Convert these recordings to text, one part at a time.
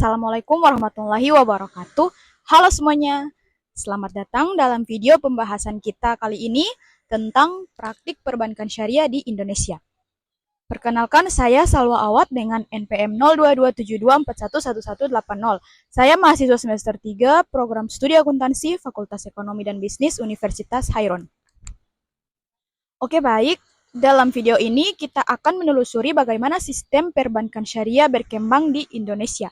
Assalamualaikum warahmatullahi wabarakatuh. Halo semuanya, selamat datang dalam video pembahasan kita kali ini tentang praktik perbankan syariah di Indonesia. Perkenalkan, saya Salwa Awad dengan NPM 022724111180. Saya mahasiswa semester 3 Program Studi Akuntansi Fakultas Ekonomi dan Bisnis Universitas Hairon. Oke, baik. Dalam video ini kita akan menelusuri bagaimana sistem perbankan syariah berkembang di Indonesia,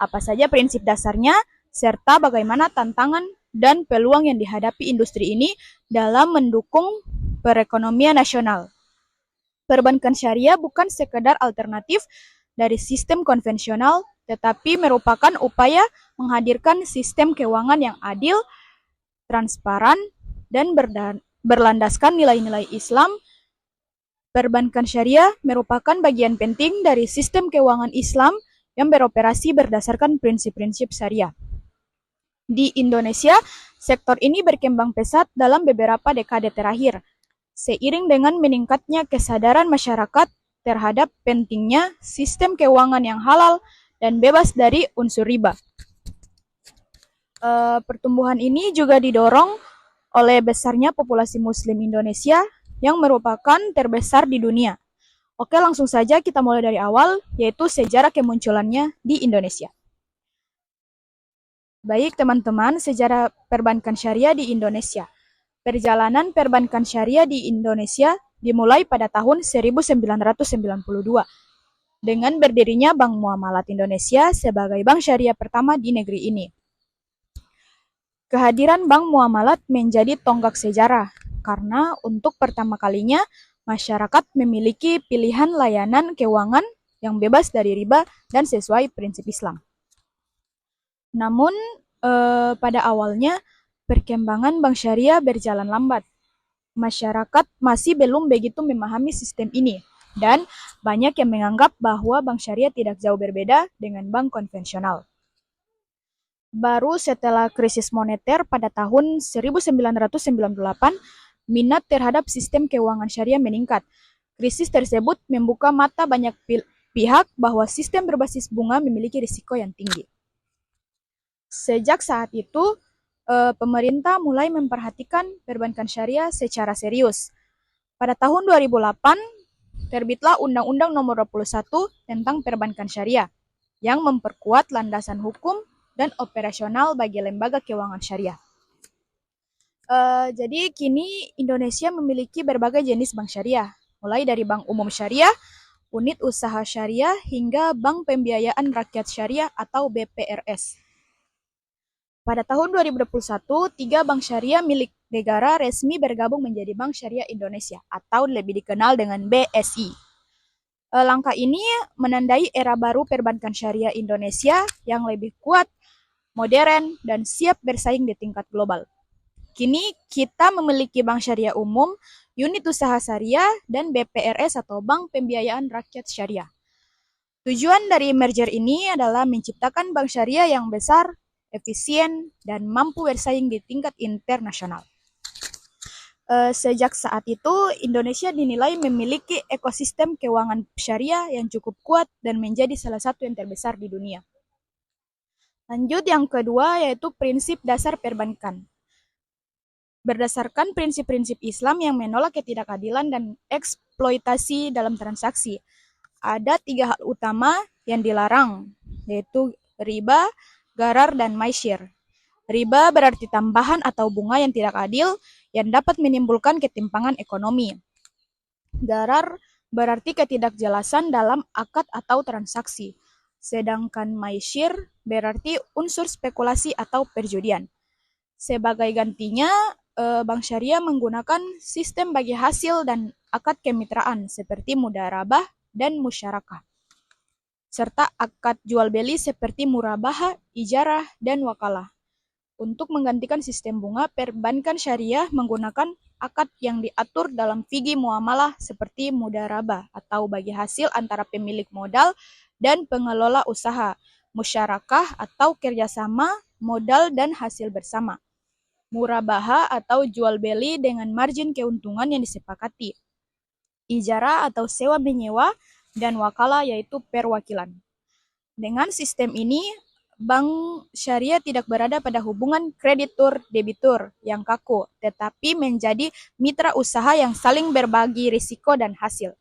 apa saja prinsip dasarnya, serta bagaimana tantangan dan peluang yang dihadapi industri ini dalam mendukung perekonomian nasional. Perbankan syariah bukan sekedar alternatif dari sistem konvensional, tetapi merupakan upaya menghadirkan sistem keuangan yang adil, transparan, dan berlandaskan nilai-nilai Islam. Perbankan syariah merupakan bagian penting dari sistem keuangan Islam yang beroperasi berdasarkan prinsip-prinsip syariah. Di Indonesia, sektor ini berkembang pesat dalam beberapa dekade terakhir, seiring dengan meningkatnya kesadaran masyarakat terhadap pentingnya sistem keuangan yang halal dan bebas dari unsur riba. Pertumbuhan ini juga didorong oleh besarnya populasi Muslim Indonesia yang merupakan terbesar di dunia. Oke, langsung saja kita mulai dari awal, yaitu sejarah kemunculannya di Indonesia. Baik teman-teman, sejarah perbankan syariah di Indonesia. Perjalanan perbankan syariah di Indonesia dimulai pada tahun 1992 dengan berdirinya Bank Muamalat Indonesia sebagai bank syariah pertama di negeri ini. Kehadiran Bank Muamalat menjadi tonggak sejarah karena untuk pertama kalinya masyarakat memiliki pilihan layanan keuangan yang bebas dari riba dan sesuai prinsip Islam. Namun pada awalnya perkembangan bank syariah berjalan lambat. Masyarakat masih belum begitu memahami sistem ini dan banyak yang menganggap bahwa bank syariah tidak jauh berbeda dengan bank konvensional. Baru setelah krisis moneter pada tahun 1998, minat terhadap sistem keuangan syariah meningkat. Krisis tersebut membuka mata banyak pihak bahwa sistem berbasis bunga memiliki risiko yang tinggi. Sejak saat itu, pemerintah mulai memperhatikan perbankan syariah secara serius. Pada tahun 2008, terbitlah Undang-Undang Nomor 21 tentang Perbankan Syariah yang memperkuat landasan hukum dan operasional bagi lembaga keuangan syariah. Jadi kini Indonesia memiliki berbagai jenis bank syariah, mulai dari bank umum syariah, unit usaha syariah, hingga bank pembiayaan rakyat syariah atau BPRS. Pada tahun 2021, 3 bank syariah milik negara resmi bergabung menjadi Bank Syariah Indonesia atau lebih dikenal dengan BSI. Langkah ini menandai era baru perbankan syariah Indonesia yang lebih kuat, modern, dan siap bersaing di tingkat global. Kini kita memiliki bank syariah umum, unit usaha syariah, dan BPRS atau Bank Pembiayaan Rakyat Syariah. Tujuan dari merger ini adalah menciptakan bank syariah yang besar, efisien, dan mampu bersaing di tingkat internasional. Sejak saat itu, Indonesia dinilai memiliki ekosistem keuangan syariah yang cukup kuat dan menjadi salah satu yang terbesar di dunia. Lanjut yang kedua, yaitu prinsip dasar perbankan. Berdasarkan prinsip-prinsip Islam yang menolak ketidakadilan dan eksploitasi dalam transaksi, ada 3 hal utama yang dilarang, yaitu riba, gharar, dan maisyir. Riba berarti tambahan atau bunga yang tidak adil yang dapat menimbulkan ketimpangan ekonomi. Gharar berarti ketidakjelasan dalam akad atau transaksi. Sedangkan maisyir berarti unsur spekulasi atau perjudian. Sebagai gantinya, bank syariah menggunakan sistem bagi hasil dan akad kemitraan seperti mudharabah dan musyarakah, serta akad jual beli seperti murabahah, ijarah, dan wakalah. Untuk menggantikan sistem bunga, perbankan syariah menggunakan akad yang diatur dalam fiqih muamalah seperti mudharabah atau bagi hasil antara pemilik modal dan pengelola usaha, musyarakah atau kerjasama modal dan hasil bersama, murabahah atau jual beli dengan margin keuntungan yang disepakati, ijarah atau sewa menyewa, dan wakalah yaitu perwakilan. Dengan sistem ini, bank syariah tidak berada pada hubungan kreditur-debitur yang kaku, tetapi menjadi mitra usaha yang saling berbagi risiko dan hasil.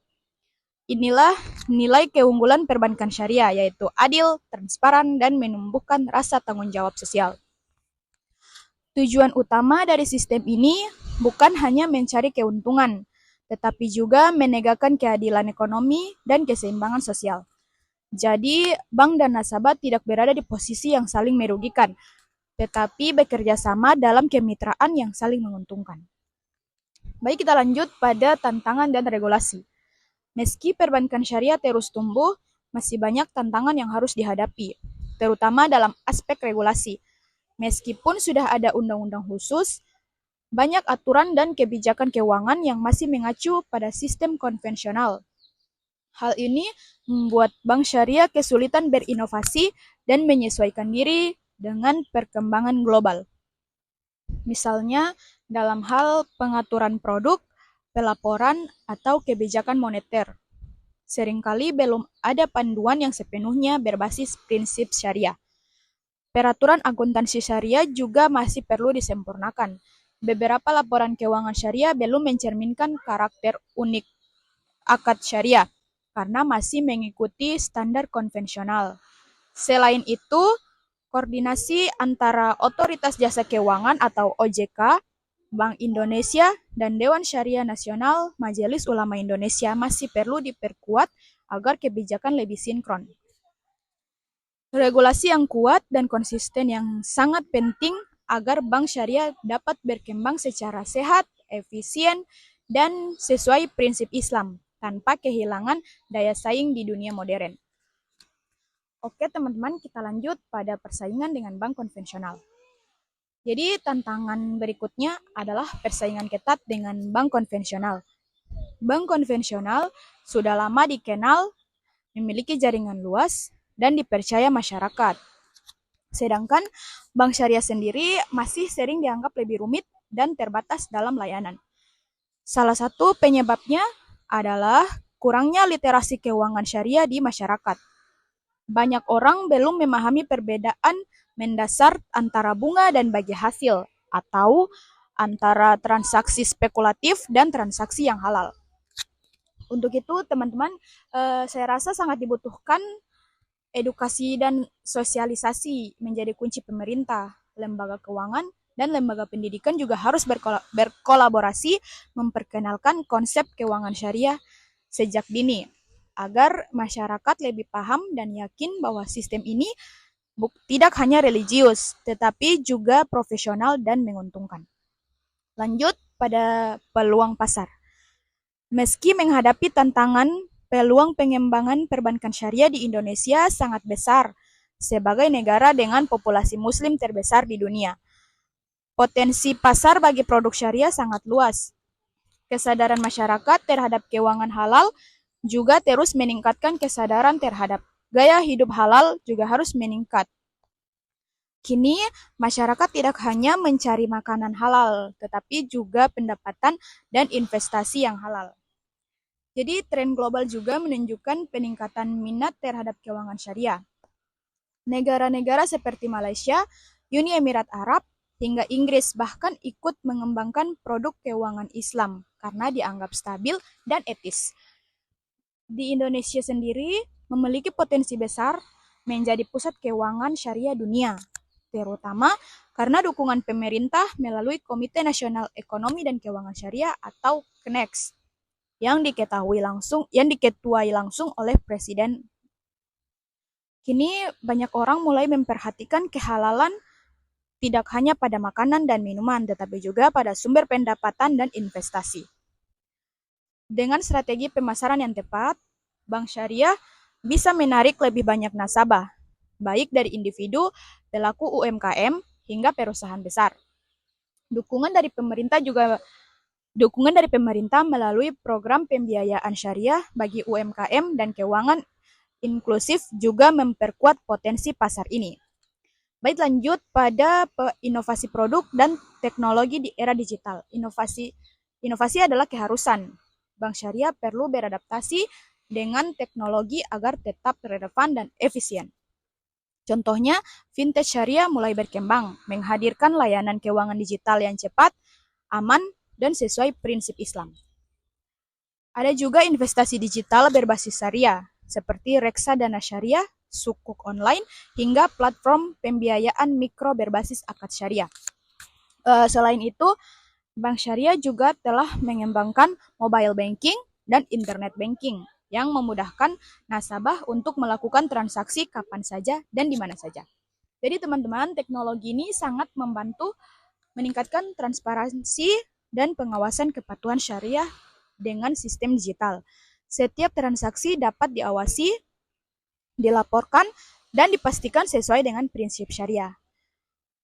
Inilah nilai keunggulan perbankan syariah, yaitu adil, transparan, dan menumbuhkan rasa tanggung jawab sosial. Tujuan utama dari sistem ini bukan hanya mencari keuntungan, tetapi juga menegakkan keadilan ekonomi dan keseimbangan sosial. Jadi, bank dan nasabah tidak berada di posisi yang saling merugikan, tetapi bekerja sama dalam kemitraan yang saling menguntungkan. Baik, kita lanjut pada tantangan dan regulasi. Meski perbankan syariah terus tumbuh, masih banyak tantangan yang harus dihadapi, terutama dalam aspek regulasi. Meskipun sudah ada undang-undang khusus, banyak aturan dan kebijakan keuangan yang masih mengacu pada sistem konvensional. Hal ini membuat bank syariah kesulitan berinovasi dan menyesuaikan diri dengan perkembangan global. Misalnya, dalam hal pengaturan produk, pelaporan, atau kebijakan moneter. Seringkali belum ada panduan yang sepenuhnya berbasis prinsip syariah. Peraturan akuntansi syariah juga masih perlu disempurnakan. Beberapa laporan keuangan syariah belum mencerminkan karakter unik akad syariah karena masih mengikuti standar konvensional. Selain itu, koordinasi antara Otoritas Jasa Keuangan atau OJK, Bank Indonesia, dan Dewan Syariah Nasional Majelis Ulama Indonesia masih perlu diperkuat agar kebijakan lebih sinkron. Regulasi yang kuat dan konsisten yang sangat penting agar bank syariah dapat berkembang secara sehat, efisien, dan sesuai prinsip Islam, tanpa kehilangan daya saing di dunia modern. Oke teman-teman, kita lanjut pada persaingan dengan bank konvensional. Jadi tantangan berikutnya adalah persaingan ketat dengan bank konvensional. Bank konvensional sudah lama dikenal, memiliki jaringan luas, dan dipercaya masyarakat. Sedangkan bank syariah sendiri masih sering dianggap lebih rumit dan terbatas dalam layanan. Salah satu penyebabnya adalah kurangnya literasi keuangan syariah di masyarakat. Banyak orang belum memahami perbedaan mendasar antara bunga dan bagi hasil, atau antara transaksi spekulatif dan transaksi yang halal. Untuk itu, teman-teman, saya rasa sangat dibutuhkan edukasi dan sosialisasi menjadi kunci pemerintah, lembaga keuangan, dan lembaga pendidikan juga harus berkolaborasi memperkenalkan konsep keuangan syariah sejak dini, agar masyarakat lebih paham dan yakin bahwa sistem ini tidak hanya religius, tetapi juga profesional dan menguntungkan. Lanjut pada peluang pasar. Meski menghadapi tantangan, peluang pengembangan perbankan syariah di Indonesia sangat besar sebagai negara dengan populasi muslim terbesar di dunia. Potensi pasar bagi produk syariah sangat luas. Kesadaran masyarakat terhadap keuangan halal juga terus meningkatkan kesadaran terhadap gaya hidup halal juga harus meningkat. Kini, masyarakat tidak hanya mencari makanan halal, tetapi juga pendapatan dan investasi yang halal. Jadi, tren global juga menunjukkan peningkatan minat terhadap keuangan syariah. Negara-negara seperti Malaysia, Uni Emirat Arab, hingga Inggris bahkan ikut mengembangkan produk keuangan Islam karena dianggap stabil dan etis. Di Indonesia sendiri memiliki potensi besar menjadi pusat keuangan syariah dunia, terutama karena dukungan pemerintah melalui Komite Nasional Ekonomi dan Keuangan Syariah atau KNEX yang diketuai langsung oleh Presiden. Kini banyak orang mulai memperhatikan kehalalan tidak hanya pada makanan dan minuman, tetapi juga pada sumber pendapatan dan investasi. Dengan strategi pemasaran yang tepat, bank syariah bisa menarik lebih banyak nasabah, baik dari individu, pelaku UMKM, hingga perusahaan besar. Dukungan dari pemerintah melalui program pembiayaan syariah bagi UMKM dan keuangan inklusif juga memperkuat potensi pasar ini. Baik, lanjut pada inovasi produk dan teknologi di era digital. Inovasi adalah keharusan. Bank syariah perlu beradaptasi dengan teknologi agar tetap relevan dan efisien. Contohnya, fintech syariah mulai berkembang, menghadirkan layanan keuangan digital yang cepat, aman, dan sesuai prinsip Islam. Ada juga investasi digital berbasis syariah, seperti reksadana syariah, sukuk online, hingga platform pembiayaan mikro berbasis akad syariah. Selain itu, bank syariah juga telah mengembangkan mobile banking dan internet banking yang memudahkan nasabah untuk melakukan transaksi kapan saja dan di mana saja. Jadi teman-teman, teknologi ini sangat membantu meningkatkan transparansi dan pengawasan kepatuhan syariah dengan sistem digital. Setiap transaksi dapat diawasi, dilaporkan, dan dipastikan sesuai dengan prinsip syariah.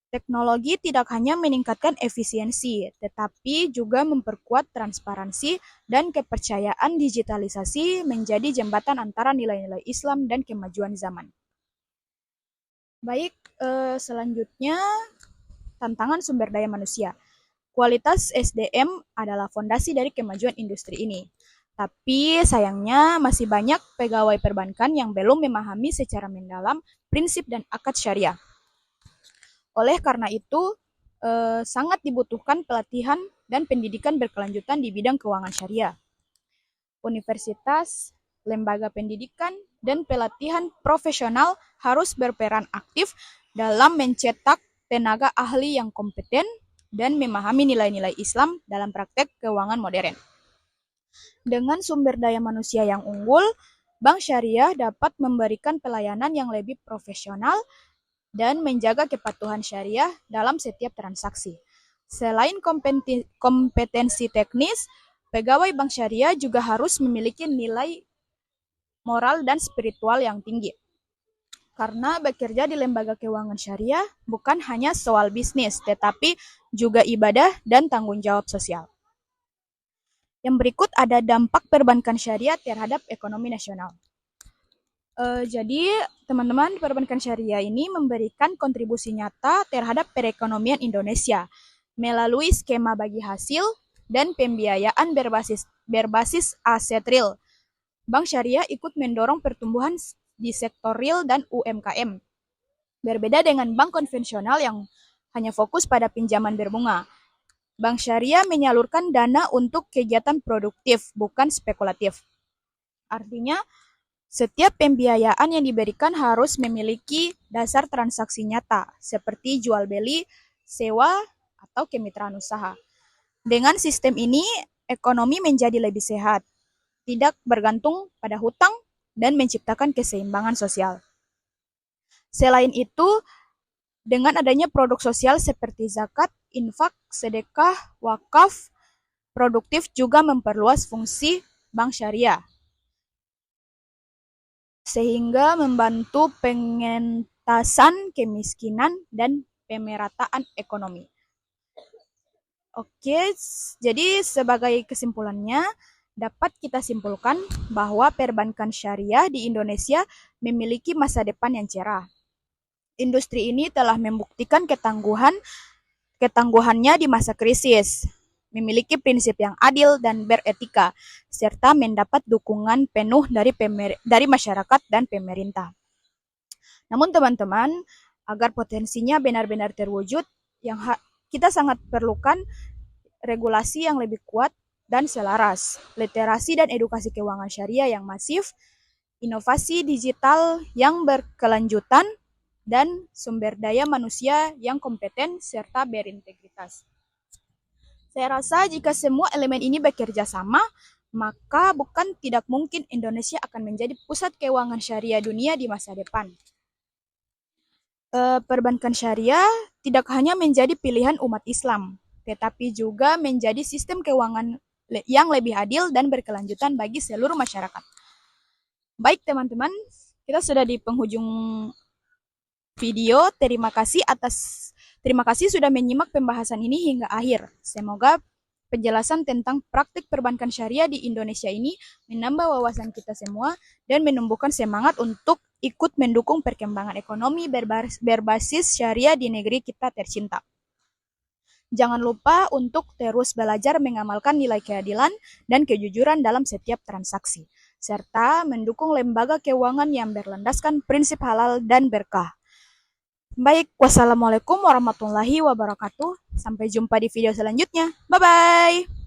Teknologi tidak hanya meningkatkan efisiensi, tetapi juga memperkuat transparansi dan kepercayaan. Digitalisasi menjadi jembatan antara nilai-nilai Islam dan kemajuan zaman. Baik, selanjutnya tantangan sumber daya manusia. Kualitas SDM adalah fondasi dari kemajuan industri ini. Tapi sayangnya masih banyak pegawai perbankan yang belum memahami secara mendalam prinsip dan akad syariah. Oleh karena itu, sangat dibutuhkan pelatihan dan pendidikan berkelanjutan di bidang keuangan syariah. Universitas, lembaga pendidikan, dan pelatihan profesional harus berperan aktif dalam mencetak tenaga ahli yang kompeten dan memahami nilai-nilai Islam dalam praktek keuangan modern. Dengan sumber daya manusia yang unggul, bank syariah dapat memberikan pelayanan yang lebih profesional dan menjaga kepatuhan syariah dalam setiap transaksi. Selain kompetensi teknis, pegawai bank syariah juga harus memiliki nilai moral dan spiritual yang tinggi. Karena bekerja di lembaga keuangan syariah bukan hanya soal bisnis, tetapi juga ibadah dan tanggung jawab sosial. Yang berikut ada dampak perbankan syariah terhadap ekonomi nasional. Jadi, teman-teman, perbankan syariah ini memberikan kontribusi nyata terhadap perekonomian Indonesia melalui skema bagi hasil dan pembiayaan berbasis aset real. Bank syariah ikut mendorong pertumbuhan di sektor real dan UMKM. Berbeda dengan bank konvensional yang hanya fokus pada pinjaman berbunga. Bank syariah menyalurkan dana untuk kegiatan produktif, bukan spekulatif. Artinya, setiap pembiayaan yang diberikan harus memiliki dasar transaksi nyata, seperti jual beli, sewa, atau kemitraan usaha. Dengan sistem ini, ekonomi menjadi lebih sehat, tidak bergantung pada hutang, dan menciptakan keseimbangan sosial. Selain itu, dengan adanya produk sosial seperti zakat, infak, sedekah, wakaf, produktif juga memperluas fungsi bank syariah, sehingga membantu pengentasan kemiskinan dan pemerataan ekonomi. Oke, jadi sebagai kesimpulannya, dapat kita simpulkan bahwa perbankan syariah di Indonesia memiliki masa depan yang cerah. Industri ini telah membuktikan ketangguhannya di masa krisis, memiliki prinsip yang adil dan beretika, serta mendapat dukungan penuh dari masyarakat dan pemerintah. Namun teman-teman, agar potensinya benar-benar terwujud, kita sangat perlukan regulasi yang lebih kuat dan selaras, literasi dan edukasi keuangan syariah yang masif, inovasi digital yang berkelanjutan, dan sumber daya manusia yang kompeten serta berintegritas. Saya rasa jika semua elemen ini bekerja sama, maka bukan tidak mungkin Indonesia akan menjadi pusat keuangan syariah dunia di masa depan. Perbankan syariah tidak hanya menjadi pilihan umat Islam, tetapi juga menjadi sistem keuangan yang lebih adil dan berkelanjutan bagi seluruh masyarakat. Baik teman-teman, kita sudah di penghujung video. Terima kasih sudah menyimak pembahasan ini hingga akhir. Semoga penjelasan tentang praktik perbankan syariah di Indonesia ini menambah wawasan kita semua dan menumbuhkan semangat untuk ikut mendukung perkembangan ekonomi berbasis syariah di negeri kita tercinta. Jangan lupa untuk terus belajar mengamalkan nilai keadilan dan kejujuran dalam setiap transaksi, serta mendukung lembaga keuangan yang berlandaskan prinsip halal dan berkah. Baik, wassalamualaikum warahmatullahi wabarakatuh. Sampai jumpa di video selanjutnya. Bye-bye.